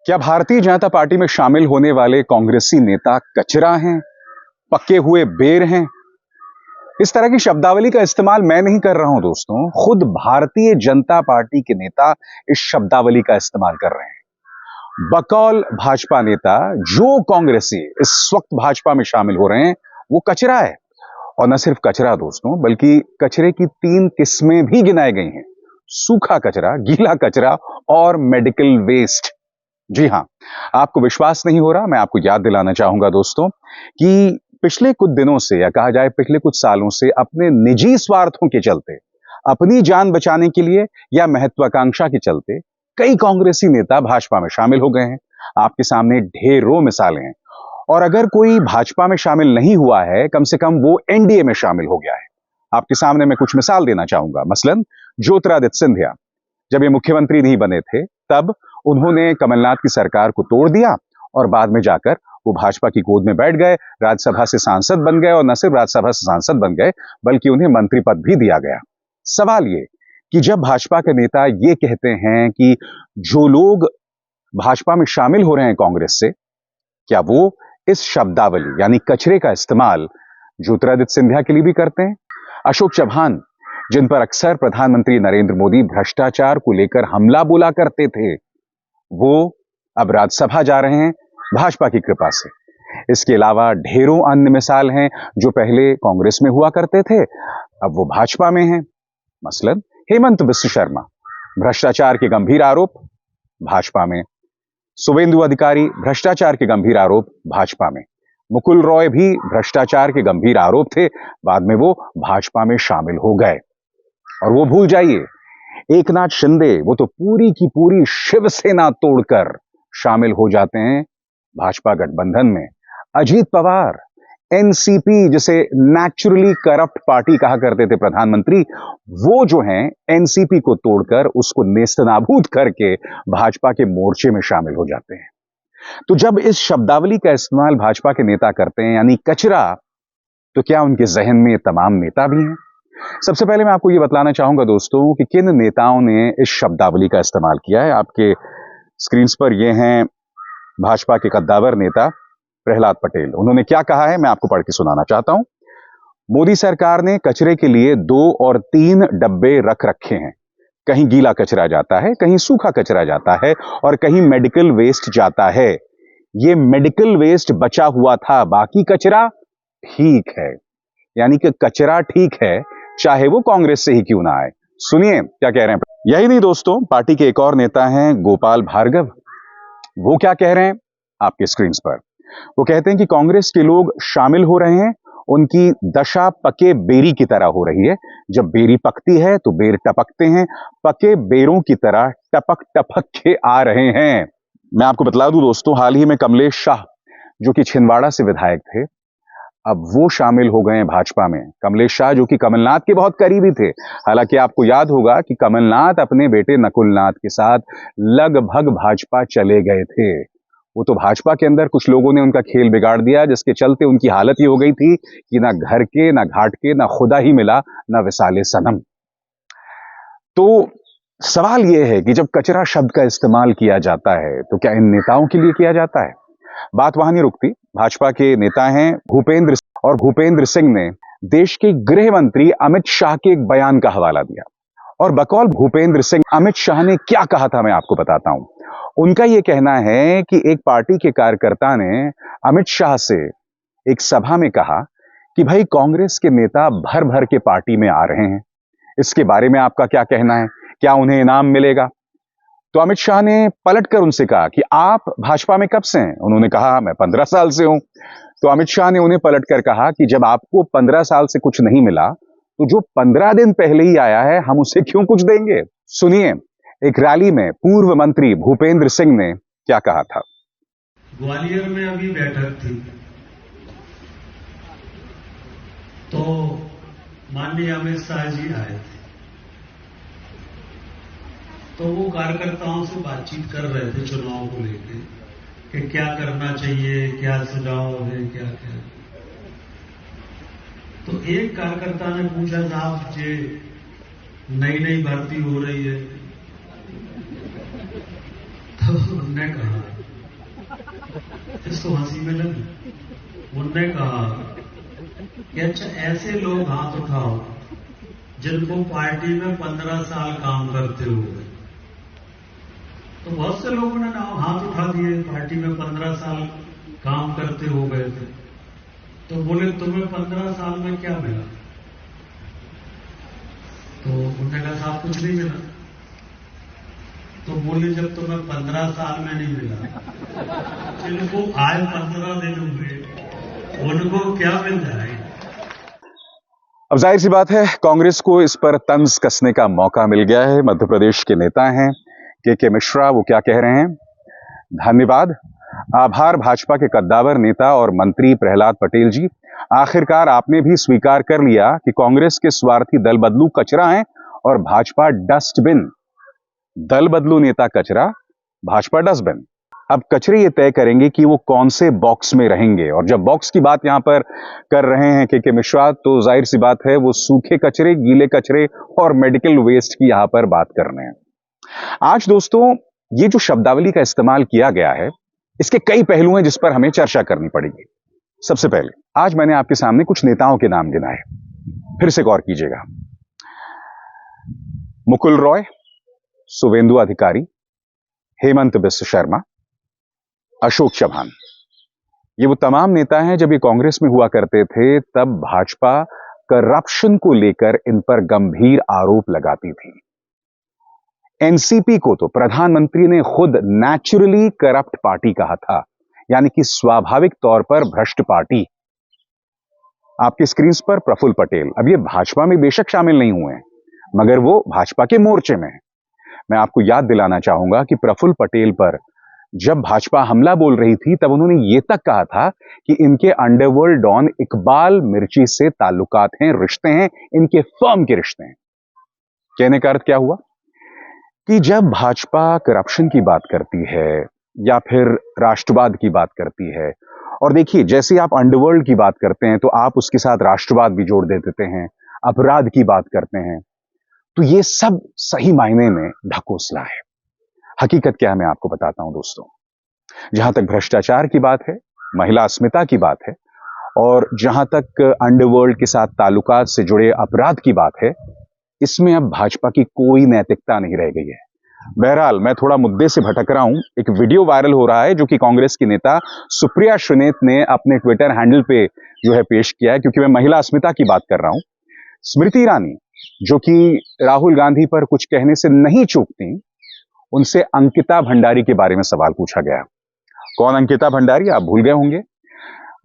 क्या भारतीय जनता पार्टी में शामिल होने वाले कांग्रेसी नेता कचरा हैं, पके हुए बेर हैं? इस तरह की शब्दावली का इस्तेमाल मैं नहीं कर रहा हूं दोस्तों, खुद भारतीय जनता पार्टी के नेता इस शब्दावली का इस्तेमाल कर रहे हैं। बकौल भाजपा नेता जो कांग्रेसी इस वक्त भाजपा में शामिल हो रहे हैं वो कचरा है। और न सिर्फ कचरा दोस्तों, बल्कि कचरे की 3 किस्में भी गिनाई गई हैं: सूखा कचरा, गीला कचरा और मेडिकल वेस्ट। जी हां, आपको विश्वास नहीं हो रहा, मैं आपको याद दिलाना चाहूंगा दोस्तों कि पिछले कुछ दिनों से या कहा जाए पिछले कुछ सालों से अपने निजी स्वार्थों के चलते, अपनी जान बचाने के लिए या महत्वाकांक्षा के चलते कई कांग्रेसी नेता भाजपा में शामिल हो गए हैं। आपके सामने ढेरों मिसालें हैं। और अगर कोई भाजपा में शामिल नहीं हुआ है, कम से कम वो एनडीए में शामिल हो गया है। आपके सामने मैं कुछ मिसाल देना चाहूंगा। मसलन ज्योतिरादित्य सिंधिया जब ये मुख्यमंत्री नहीं बने थे, तब उन्होंने कमलनाथ की सरकार को तोड़ दिया और बाद में जाकर वो भाजपा की गोद में बैठ गए, राज्यसभा से सांसद बन गए और न सिर्फ राज्यसभा से सांसद बन गए, बल्कि उन्हें मंत्री पद भी दिया गया। सवाल ये कि जब भाजपा के नेता ये कहते हैं कि जो लोग भाजपा में शामिल हो रहे हैं कांग्रेस से, क्या वो इस शब्दावली यानी कचरे का इस्तेमाल ज्योतिरादित्य सिंधिया के लिए भी करते हैं? अशोक चौहान, जिन पर अक्सर प्रधानमंत्री नरेंद्र मोदी भ्रष्टाचार को लेकर हमला बोला करते थे, वो अब राज्यसभा जा रहे हैं भाजपा की कृपा से। इसके अलावा ढेरों अन्य मिसाल हैं जो पहले कांग्रेस में हुआ करते थे, अब वो भाजपा में हैं। मसलन हेमंत बिस्व शर्मा, भ्रष्टाचार के गंभीर आरोप, भाजपा में। शुभेंदु अधिकारी, भ्रष्टाचार के गंभीर आरोप, भाजपा में। मुकुल रॉय भी भ्रष्टाचार के गंभीर आरोप थे, बाद में वो भाजपा में शामिल हो गए। और वो भूल जाइए, एकनाथ शिंदे, वो तो पूरी की पूरी शिवसेना तोड़कर शामिल हो जाते हैं भाजपा गठबंधन में। अजीत पवार, एनसीपी, जिसे नेचुरली करप्ट पार्टी कहा करते थे प्रधानमंत्री, वो जो हैं एनसीपी को तोड़कर उसको नेस्तनाबूद करके भाजपा के मोर्चे में शामिल हो जाते हैं। तो जब इस शब्दावली का इस्तेमाल भाजपा के नेता करते हैं यानी कचरा, तो क्या उनके जहन में तमाम नेता भी हैं? सबसे पहले मैं आपको यह बतलाना चाहूंगा दोस्तों कि किन नेताओं ने इस शब्दावली का इस्तेमाल किया है। आपके स्क्रीन पर ये हैं भाजपा के कद्दावर नेता प्रहलाद पटेल। उन्होंने क्या कहा है मैं आपको पढ़ के सुनाना चाहता हूं। मोदी सरकार ने कचरे के लिए 2 और 3 डब्बे रख रखे हैं। कहीं गीला कचरा जाता है, कहीं सूखा कचरा जाता है और कहीं मेडिकल वेस्ट जाता है। ये मेडिकल वेस्ट बचा हुआ था, बाकी कचरा ठीक है। यानी कि कचरा ठीक है, चाहे वो कांग्रेस से ही क्यों ना आए। सुनिए क्या कह रहे हैं। यही नहीं दोस्तों, पार्टी के एक और नेता हैं गोपाल भार्गव। वो क्या कह रहे हैं आपके स्क्रीन पर। वो कहते हैं कि कांग्रेस के लोग शामिल हो रहे हैं, उनकी दशा पके बेरी की तरह हो रही है। जब बेरी पकती है तो बेर टपकते हैं, पके बेरों की तरह टपक टपक के आ रहे हैं। मैं आपको बतला दूं दोस्तों, हाल ही में कमलेश शाह, जो कि छिंदवाड़ा से विधायक थे, अब वो शामिल हो गए हैं भाजपा में। कमलेश शाह जो कि कमलनाथ के बहुत करीबी थे। हालांकि आपको याद होगा कि कमलनाथ अपने बेटे नकुलनाथ के साथ लगभग भाजपा चले गए थे। वो तो भाजपा के अंदर कुछ लोगों ने उनका खेल बिगाड़ दिया, जिसके चलते उनकी हालत ये हो गई थी कि ना घर के, ना घाट के, ना खुदा ही मिला, ना विसाले सनम। तो सवाल यह है कि जब कचरा शब्द का इस्तेमाल किया जाता है तो क्या इन नेताओं के लिए किया जाता है? बात वहां नहीं रुकती। भाजपा के नेता हैं भूपेंद्र सिंह ने देश के गृह मंत्री अमित शाह के एक बयान का हवाला दिया। और बकौल भूपेंद्र सिंह, अमित शाह ने क्या कहा था मैं आपको बताता हूं। उनका यह कहना है कि एक पार्टी के कार्यकर्ता ने अमित शाह से एक सभा में कहा कि भाई कांग्रेस के नेता भर भर के पार्टी में आ रहे हैं, इसके बारे में आपका क्या कहना है? क्या उन्हें इनाम मिलेगा? तो अमित शाह ने पलटकर उनसे कहा कि आप भाजपा में कब से हैं? उन्होंने कहा मैं 15 साल से हूं। तो अमित शाह ने उन्हें पलटकर कहा कि जब आपको 15 साल से कुछ नहीं मिला, तो जो 15 दिन पहले ही आया है हम उसे क्यों कुछ देंगे? सुनिए एक रैली में पूर्व मंत्री भूपेंद्र सिंह ने क्या कहा था। ग्वालियर में अभी बैठक थी, तो माननीय अमित शाह जी आए थे, तो वो कार्यकर्ताओं से बातचीत कर रहे थे चुनाव को लेकर कि क्या करना चाहिए, क्या सुझाव है, क्या क्या। तो एक कार्यकर्ता ने पूछा, साहब ये नई भर्ती हो रही है, तो उन्होंने कहा इसको हंसी में लगी। उनने कहा कि अच्छा ऐसे लोग हाथ उठाओ जिनको पार्टी में 15 साल काम करते हुए। तो बहुत से लोगों ने हाथ उठा दिए, पार्टी में 15 साल काम करते हो गए थे। तो बोले तुम्हें 15 साल में क्या मिला? तो उन्होंने कहा साहब कुछ नहीं मिला। तो बोले जब तुम्हें 15 साल में नहीं मिला, जिनको आए 15 दिन हुए उनको क्या मिल जाएगा? अब जाहिर सी बात है कांग्रेस को इस पर तंज कसने का मौका मिल गया है। मध्य प्रदेश के नेता हैं के मिश्रा, वो क्या कह रहे हैं? धन्यवाद, आभार भाजपा के कद्दावर नेता और मंत्री प्रहलाद पटेल जी। आखिरकार आपने भी स्वीकार कर लिया कि कांग्रेस के स्वार्थी दल बदलू कचरा हैं और भाजपा डस्टबिन। दल बदलू नेता कचरा, भाजपा डस्टबिन। अब कचरे ये तय करेंगे कि वो कौन से बॉक्स में रहेंगे। और जब बॉक्स की बात यहां पर कर रहे हैं के मिश्रा, तो जाहिर सी बात है वो सूखे कचरे, गीले कचरे और मेडिकल वेस्ट की यहां पर बात कर रहे हैं। आज दोस्तों ये जो शब्दावली का इस्तेमाल किया गया है, इसके कई पहलू हैं जिस पर हमें चर्चा करनी पड़ेगी। सबसे पहले आज मैंने आपके सामने कुछ नेताओं के नाम गिनाए, फिर से गौर कीजिएगा। मुकुल रॉय, शुवेंदु अधिकारी, हेमंत बिस्व शर्मा, अशोक चौहान, ये वो तमाम नेता हैं जब ये कांग्रेस में हुआ करते थे तब भाजपा करप्शन को लेकर इन पर गंभीर आरोप लगाती थी। एनसीपी को तो प्रधानमंत्री ने खुद नेचुरली करप्ट पार्टी कहा था, यानी कि स्वाभाविक तौर पर भ्रष्ट पार्टी। आपकी स्क्रीन पर प्रफुल्ल पटेल, अब ये भाजपा में बेशक शामिल नहीं हुए हैं, मगर वो भाजपा के मोर्चे में हैं। मैं आपको याद दिलाना चाहूंगा कि प्रफुल्ल पटेल पर जब भाजपा हमला बोल रही थी तब उन्होंने यह तक कहा था कि इनके अंडरवर्ल्ड डॉन इकबाल मिर्ची से ताल्लुकात हैं, रिश्ते हैं, इनके फर्म के रिश्ते हैं। कहने का अर्थ क्या हुआ कि जब भाजपा करप्शन की बात करती है या फिर राष्ट्रवाद की बात करती है, और देखिए जैसे आप अंडरवर्ल्ड की बात करते हैं तो आप उसके साथ राष्ट्रवाद भी जोड़ देते हैं, अपराध की बात करते हैं, तो ये सब सही मायने में ढकोसला है। हकीकत क्या है मैं आपको बताता हूं दोस्तों। जहां तक भ्रष्टाचार की बात है, महिला अस्मिता की बात है, और जहां तक अंडरवर्ल्ड के साथ ताल्लुकात से जुड़े अपराध की बात है, इसमें अब भाजपा की कोई नैतिकता नहीं रह गई है। बहरहाल मैं थोड़ा मुद्दे से भटक रहा हूं। एक वीडियो वायरल हो रहा है जो कि कांग्रेस की नेता सुप्रिया श्रीनेत ने अपने ट्विटर हैंडल पे जो है पेश किया है, क्योंकि मैं महिला अस्मिता की बात कर रहा हूं। स्मृति ईरानी जो कि राहुल गांधी पर कुछ कहने से नहीं चूकती, उनसे अंकिता भंडारी के बारे में सवाल पूछा गया। कौन अंकिता भंडारी? आप भूल गए होंगे।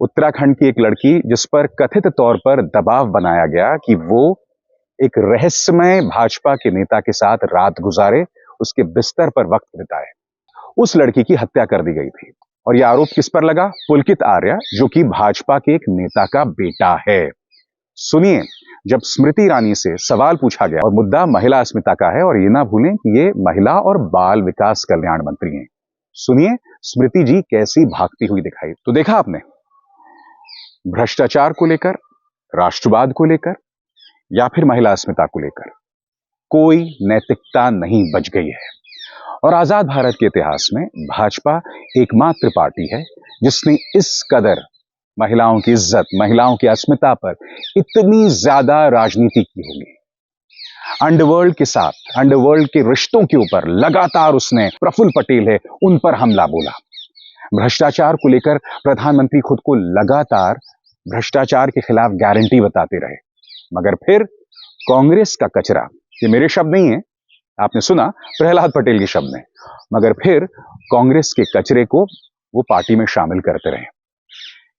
उत्तराखंड की एक लड़की जिस पर कथित तौर पर दबाव बनाया गया कि वो एक रहस्यमय भाजपा के नेता के साथ रात गुजारे, उसके बिस्तर पर वक्त बिताए। उस लड़की की हत्या कर दी गई थी और यह आरोप किस पर लगा? पुलकित आर्य, जो कि भाजपा के एक नेता का बेटा है। सुनिए, जब स्मृति ईरानी से सवाल पूछा गया, और मुद्दा महिला अस्मिता का है, और ये ना भूलें कि ये महिला और बाल विकास कल्याण मंत्री हैं। सुनिए स्मृति जी कैसी भागती हुई दिखाई। तो देखा आपने, भ्रष्टाचार को लेकर, राष्ट्रवाद को लेकर या फिर महिला अस्मिता को लेकर कोई नैतिकता नहीं बच गई है। और आजाद भारत के इतिहास में भाजपा एकमात्र पार्टी है जिसने इस कदर महिलाओं की इज्जत, महिलाओं की अस्मिता पर इतनी ज्यादा राजनीति की होगी। अंडरवर्ल्ड के साथ, अंडरवर्ल्ड के रिश्तों के ऊपर लगातार उसने, प्रफुल्ल पटेल है, उन पर हमला बोला। भ्रष्टाचार को लेकर प्रधानमंत्री खुद को लगातार भ्रष्टाचार के खिलाफ गारंटी बताते रहे, मगर फिर कांग्रेस का कचरा, ये मेरे शब्द नहीं है, आपने सुना प्रहलाद पटेल के शब्द हैं, मगर फिर कांग्रेस के कचरे को वो पार्टी में शामिल करते रहे।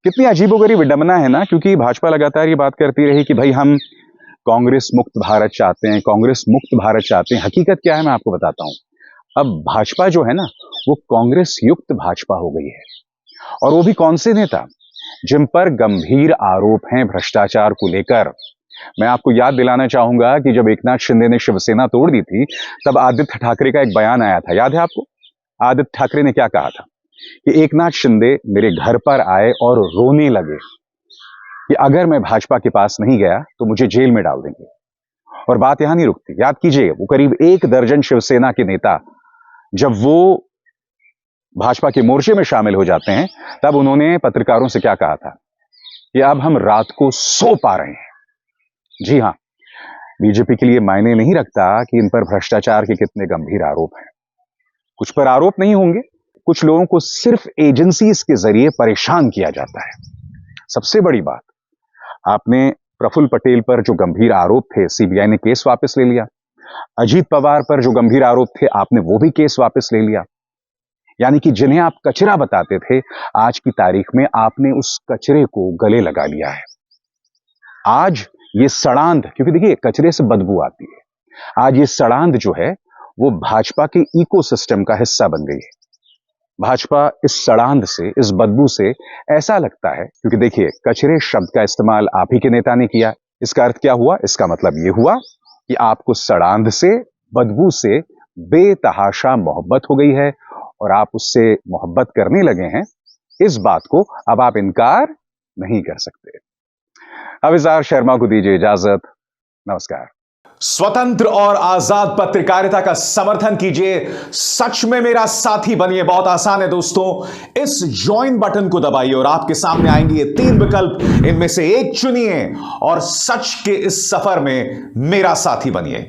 कितनी अजीबोगरीब विडंबना है ना, क्योंकि भाजपा लगातार ये बात करती रही कि भाई हम कांग्रेस मुक्त भारत चाहते हैं, कांग्रेस मुक्त भारत चाहते हैं। हकीकत क्या है मैं आपको बताता हूं। अब भाजपा जो है ना, वो कांग्रेस युक्त भाजपा हो गई है। और वो भी कौन से नेता? जिन पर गंभीर आरोप हैं भ्रष्टाचार को लेकर। मैं आपको याद दिलाना चाहूंगा कि जब एकनाथ शिंदे ने शिवसेना तोड़ दी थी, तब आदित्य ठाकरे का एक बयान आया था, याद है आपको? आदित्य ठाकरे ने क्या कहा था कि एकनाथ शिंदे मेरे घर पर आए और रोने लगे कि अगर मैं भाजपा के पास नहीं गया तो मुझे जेल में डाल देंगे। और बात यहां नहीं रुकती, याद कीजिए, वो करीब 1 दर्जन शिवसेना के नेता जब वो भाजपा के मोर्चे में शामिल हो जाते हैं, तब उन्होंने पत्रकारों से क्या कहा था कि अब हम रात को सो पा रहे हैं। जी हां, बीजेपी के लिए मायने नहीं रखता कि इन पर भ्रष्टाचार के कितने गंभीर आरोप हैं। कुछ पर आरोप नहीं होंगे, कुछ लोगों को सिर्फ एजेंसीज के जरिए परेशान किया जाता है। सबसे बड़ी बात, आपने प्रफुल्ल पटेल पर जो गंभीर आरोप थे, सीबीआई ने केस वापस ले लिया। अजीत पवार पर जो गंभीर आरोप थे, आपने वो भी केस वापस ले लिया। यानी कि जिन्हें आप कचरा बताते थे, आज की तारीख में आपने उस कचरे को गले लगा लिया है। आज ये सड़ांध, क्योंकि देखिए कचरे से बदबू आती है, आज ये सड़ांध जो है वो भाजपा के इकोसिस्टम का हिस्सा बन गई है। भाजपा इस सड़ांध से, इस बदबू से ऐसा लगता है, क्योंकि देखिए कचरे शब्द का इस्तेमाल आप ही के नेता ने किया। इसका अर्थ क्या हुआ? इसका मतलब यह हुआ कि आपको सड़ांध से, बदबू से बेतहाशा मोहब्बत हो गई है और आप उससे मोहब्बत करने लगे हैं। इस बात को अब आप इनकार नहीं कर सकते। अविजार शर्मा को दीजिए इजाजत। नमस्कार। स्वतंत्र और आजाद पत्रकारिता का समर्थन कीजिए, सच में मेरा साथी बनिए। बहुत आसान है दोस्तों, इस ज्वाइन बटन को दबाइए और आपके सामने आएंगे ये 3 विकल्प, इनमें से एक चुनिए और सच के इस सफर में मेरा साथी बनिए।